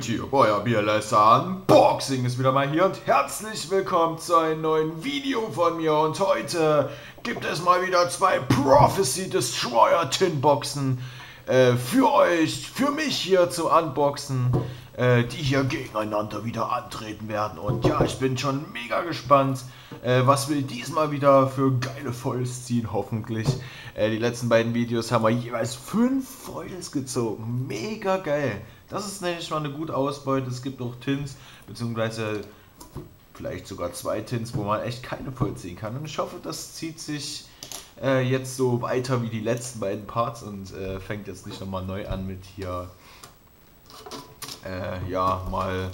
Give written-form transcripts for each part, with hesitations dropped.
Yugioh, euer BLS.unboxing ist wieder mal hier und herzlich willkommen zu einem neuen Video von mir. Und heute gibt es mal wieder zwei Prophecy Destroyer Tin Boxen für euch, für mich hier zum Unboxen, die hier gegeneinander wieder antreten werden. Und ja, ich bin schon mega gespannt, was wir diesmal wieder für geile Foils ziehen, hoffentlich. Die letzten beiden Videos haben wir jeweils 5 Foils gezogen, mega geil. Das ist nämlich mal eine gute Ausbeute. Es gibt auch Tins, beziehungsweise vielleicht sogar 2 Tins, wo man echt keine voll ziehen kann. Und ich hoffe, das zieht sich jetzt so weiter wie die letzten beiden Parts und fängt jetzt nicht nochmal neu an mit hier, ja, mal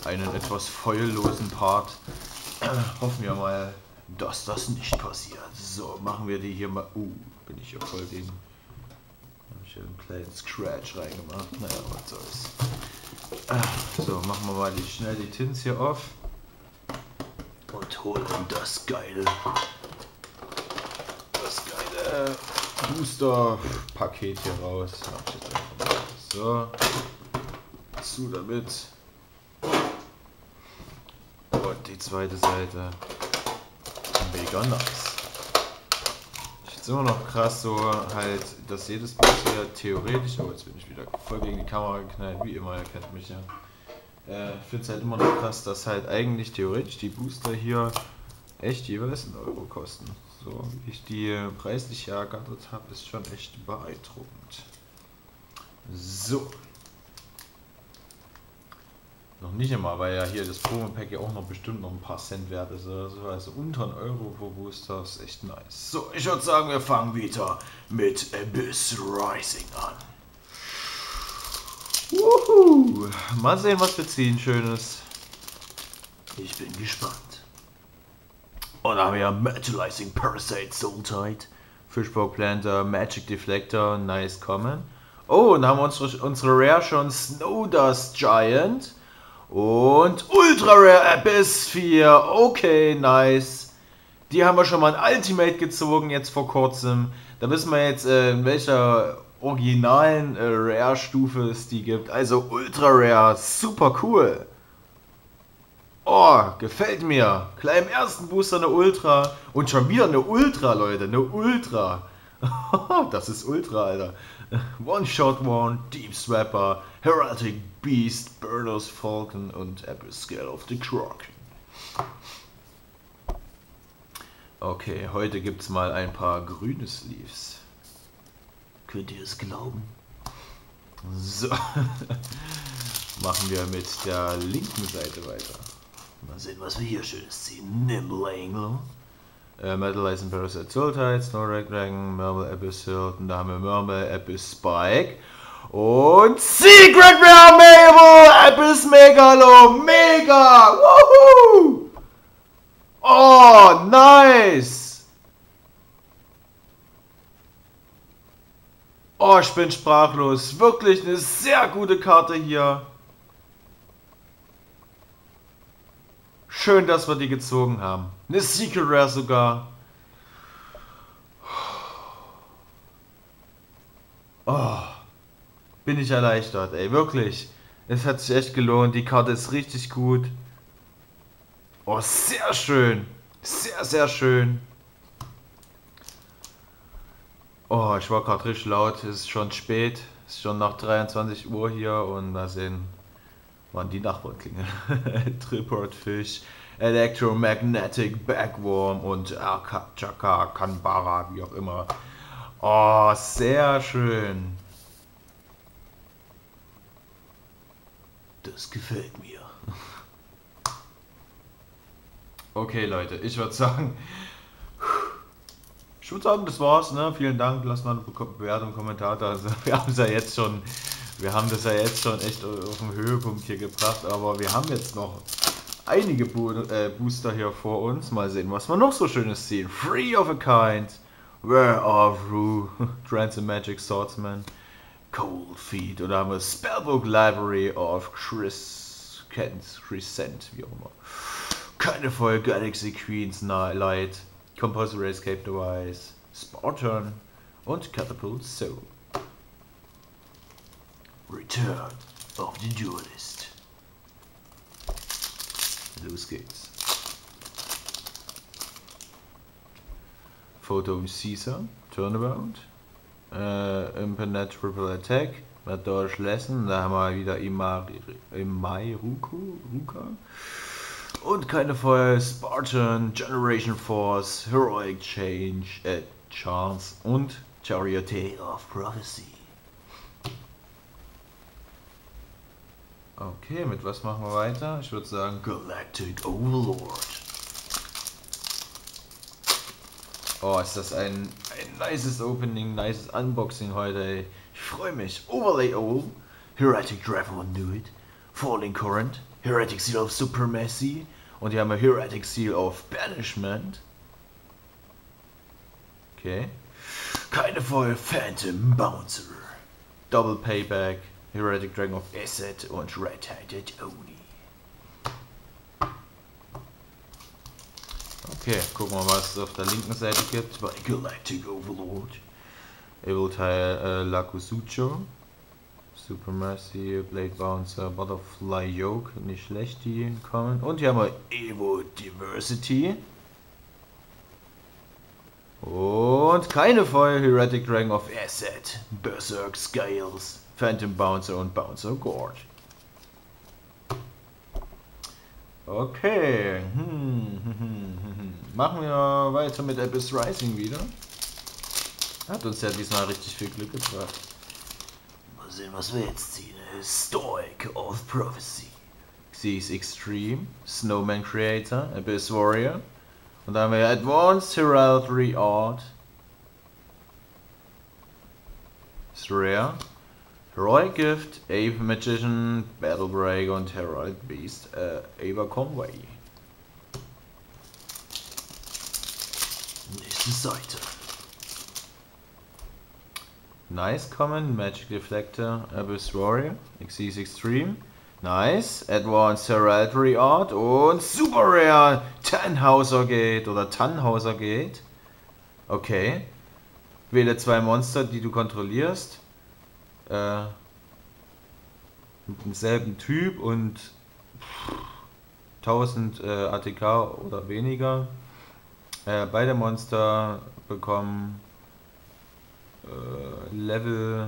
einen etwas foillosen Part. Hoffen wir mal, dass das nicht passiert. So, machen wir die hier mal. Bin ich ja voll gegen. Habe ich hier einen kleinen Scratch reingemacht. Naja, was soll's. So, machen wir mal schnell die Tins hier auf. Und holen das geile Booster-Paket hier raus. So, zu damit. Und die zweite Seite. Mega nice. Ich finde es immer noch krass so halt, dass jedes Booster hier theoretisch, oh jetzt bin ich wieder voll gegen die Kamera geknallt, wie immer, ihr kennt mich ja. Ich finde es halt immer noch krass, dass halt eigentlich theoretisch die Booster hier echt jeweils 1 Euro kosten. So wie ich die preislich ergattert habe, ist schon echt beeindruckend. So. Noch nicht immer, weil ja hier das Promo-Pack ja auch noch bestimmt noch ein paar Cent wert ist oder so. Also unter 1 Euro pro Booster ist echt nice. So, ich würde sagen, wir fangen wieder mit Abyss Rising an. Wuhu! Mal sehen, was wir ziehen Schönes. Ich bin gespannt. Und dann haben wir ja Metalizing Parasite Soul Tide, Fishbowl Planter, Magic Deflector, nice Common. Oh, und haben wir unsere Rare schon Snowdust Giant. Und Ultra Rare Abyss 4, okay, nice. Die haben wir schon mal ein Ultimate gezogen, jetzt vor kurzem. Da wissen wir jetzt, in welcher originalen Rare-Stufe es die gibt. Also Ultra Rare, super cool. Oh, gefällt mir. Gleich im ersten Booster eine Ultra. Und schon wieder eine Ultra, Leute, eine Ultra. Das ist Ultra, Alter. One-Shot One, Deep Swapper, Heraldic Beast, Burner's Falcon und Abyss Scale of the Kraken. Okay, heute gibt es mal ein paar grüne Sleeves. Könnt ihr es glauben? So. Machen wir mit der linken Seite weiter. Mal sehen, was wir hier Schönes ziehen. Nimble Angler. Metalizing Parasite Soul Tide, Snow Dragon, Merble Abyss Hilt, und da haben wir Merble Abyss Spike und Secret Rare Mabel Abyss Megalo, mega, woohoo! Oh, nice! Oh, ich bin sprachlos, wirklich eine sehr gute Karte hier. Schön, dass wir die gezogen haben. Eine Secret Rare sogar. Oh, bin ich erleichtert, ey, wirklich. Es hat sich echt gelohnt. Die Karte ist richtig gut. Oh, sehr schön. Sehr, sehr schön. Oh, ich war gerade richtig laut. Es ist schon spät. Es ist schon nach 23 Uhr hier und mal sehen, wann die Nachbarn klingeln. Tripod Fish, Electromagnetic Bagworm und Chaka Kanbara, wie auch immer. Oh, sehr schön. Das gefällt mir. Okay, Leute, ich würde sagen, das war's, ne? Vielen Dank, lasst mal eine Bewertung, Kommentar da. Also, wir haben das ja jetzt schon echt auf den Höhepunkt hier gebracht, aber wir haben jetzt noch einige Booster hier vor uns. Mal sehen, was wir noch so Schönes ziehen. Free of a Kind, Where of Rue, Trance Magic Swordsman, Cold Feet, oder haben wir Spellbook Library of Crescent, wie auch immer. Keine Folge, Galaxy Queens Light, Compulsory Escape Device, Spartan und Catapult Soul. Return of the Duelist. los geht's. Photo Caesar, Turnabout, Impenetrable Attack, mit Deutsch Lesson, da haben wir wieder Imai Ruka. Und keine Feuer, Spartan, Generation Force, Heroic Chance und Chariot of Prophecy. Okay, mit was machen wir weiter? Ich würde sagen Galactic Overlord. Oh, ist das ein nices Opening, nices Unboxing heute, ey. Ich freue mich. Overlay All, Heretic Dragon on Do It, Falling Current, Heretic Seal of Supremacy und hier haben wir Heretic Seal of Banishment. Okay. Keine Foil, Phantom Bouncer, Double Payback, Heretic Dragon of Asset und Red-Handed Oni. Okay, gucken wir mal, was es auf der linken Seite gibt. Bei Galactic Overlord. Evil Teil Lakusucho. Supremacy, Blade Bouncer, Butterfly Yoke. Nicht schlecht, die kommen. Und hier haben wir Evo Diversity. Und keine Foil, Heretic Dragon of Asset, Berserk Scales, Phantom Bouncer und Bouncer Gord. Okay, machen wir weiter mit Abyss Rising wieder. Hat uns ja diesmal richtig viel Glück gebracht. Mal sehen, was wir jetzt ziehen. Stoic of Prophecy. Xyz Extreme, Snowman Creator, Abyss Warrior. Und dann haben wir Advanced Heraldry Art. Ist rare. Heroic Gift, Ape Magician, Battle Break und Herald Beast, Ava Conway. Nächste Seite. Nice Common, Magic Deflector, Abyss Warrior, Xyz Extreme. Nice, Advanced Heraldry Art und Super Rare Tannhauser Gate oder Tannhauser Gate. Okay. Wähle 2 Monster, die du kontrollierst. Mit demselben Typ und 1000 ATK oder weniger. Beide Monster bekommen Level.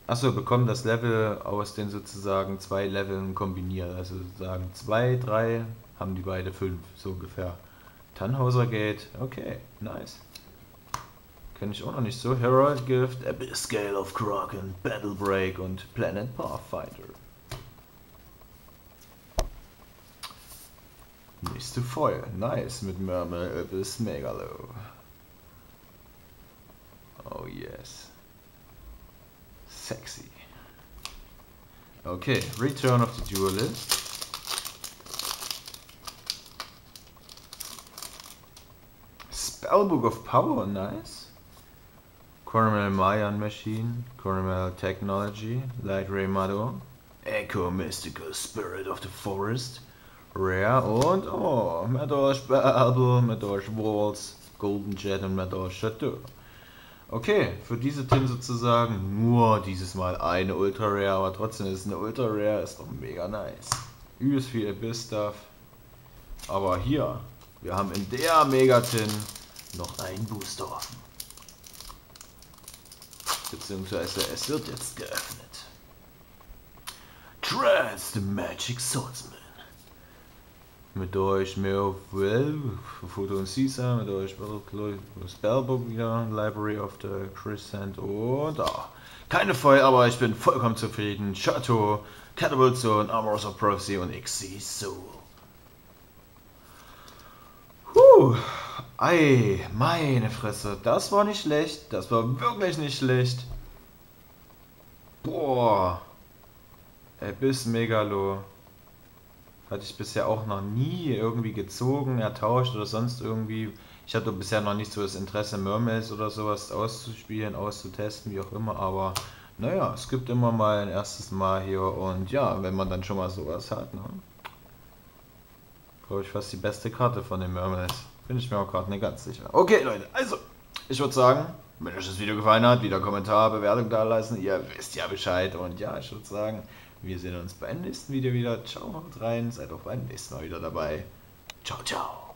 Achso, bekommen das Level aus den sozusagen 2 Leveln kombiniert. Also sozusagen 2, 3 haben die beide 5, so ungefähr. Tannhauser Gate, okay, nice. Kenne ich auch noch nicht so. Herald Gift, Abyss Scale of Kraken, Battle Break und Planet Pathfinder. Nächste Foil, nice, mit Murmel Abyss Megalo. Oh yes. Sexy. Okay, Return of the Duelist. Spellbook of Power, nice. Coronel Mayan Machine, Coronel Technology, Light Ray Mado, Echo Mystical Spirit of the Forest, Rare und oh, Madorsch Babel, Madorsch Walls, Golden Jet und Madorsch Chateau. Okay, für diese Tin sozusagen nur dieses Mal eine Ultra Rare, aber trotzdem ist es eine Ultra Rare, ist doch mega nice. Übelst viel Abyss Stuff. Aber hier, wir haben in der Mega Tin noch einen Booster offen. Beziehungsweise es wird jetzt geöffnet. Trance the Magic Swordsman. Mit euch mehr Foto und Caesar, mit euch Spellbook wieder, Library of the Crescent und keine Foil, aber ich bin vollkommen zufrieden. Chateau, Catapult Zone, Armors of Prophecy und Xyz Soul. Ei, meine Fresse, das war nicht schlecht, das war wirklich nicht schlecht. Boah, Abyss Megalo. Hatte ich bisher auch noch nie irgendwie gezogen, ertauscht oder sonst irgendwie. Ich hatte bisher noch nicht so das Interesse, Mermaids oder sowas auszuspielen, auszutesten, wie auch immer. Aber naja, es gibt immer mal ein erstes Mal hier und ja, wenn man dann schon mal sowas hat, ne? Glaube ich fast die beste Karte von den Mermaids. Bin ich mir auch gerade nicht ganz sicher. Okay Leute, also, ich würde sagen, wenn euch das Video gefallen hat, wieder Kommentar, Bewertung da lassen. Ihr wisst ja Bescheid und ja, ich würde sagen, Wir sehen uns beim nächsten Video wieder. Ciao, haut rein, seid auch beim nächsten Mal wieder dabei. Ciao, ciao.